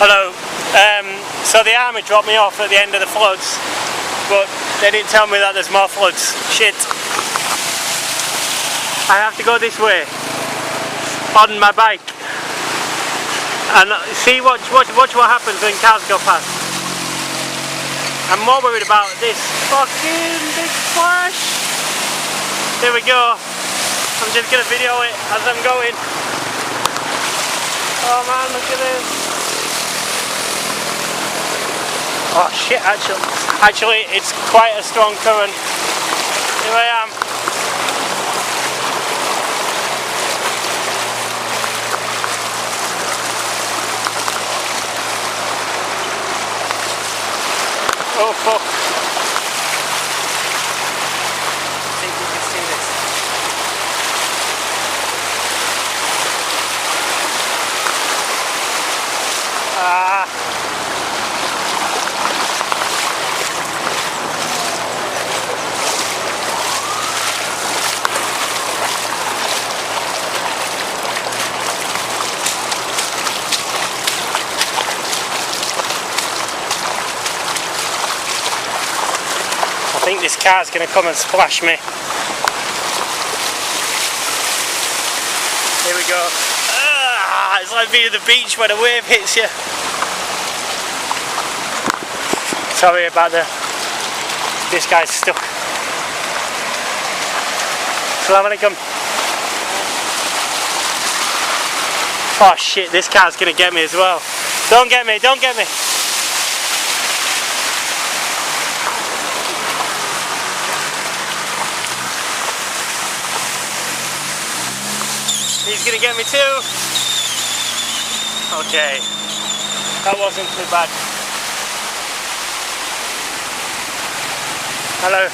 Hello. So the army dropped me off at the end of the floods, but they didn't tell me that there's more floods. Shit. I have to go this way on my bike, and see watch what happens when cars go past. I'm more worried about this fucking big splash. There we go. I'm just gonna video it as I'm going. Oh man, look at this. Oh shit, actually it's quite a strong current. Here I am. Oh fuck. I think you can see this. I think this car's going to come and splash me. Here we go. It's like being at the beach when a wave hits you. Sorry about this guy's stuck. Assalamualaikum. Oh shit, this car's going to get me as well. Don't get me, don't get me. He's gonna get me too. Okay, that wasn't too bad. Hello.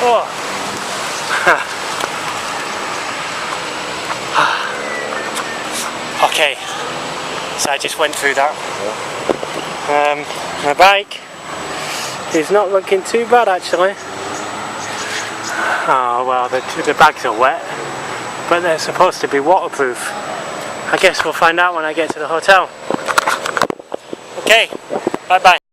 Oh. Okay, so I just went through that. My bike. It's not looking too bad actually. Oh well, the bags are wet, but they're supposed to be waterproof. I guess we'll find out when I get to the hotel. Okay, bye bye.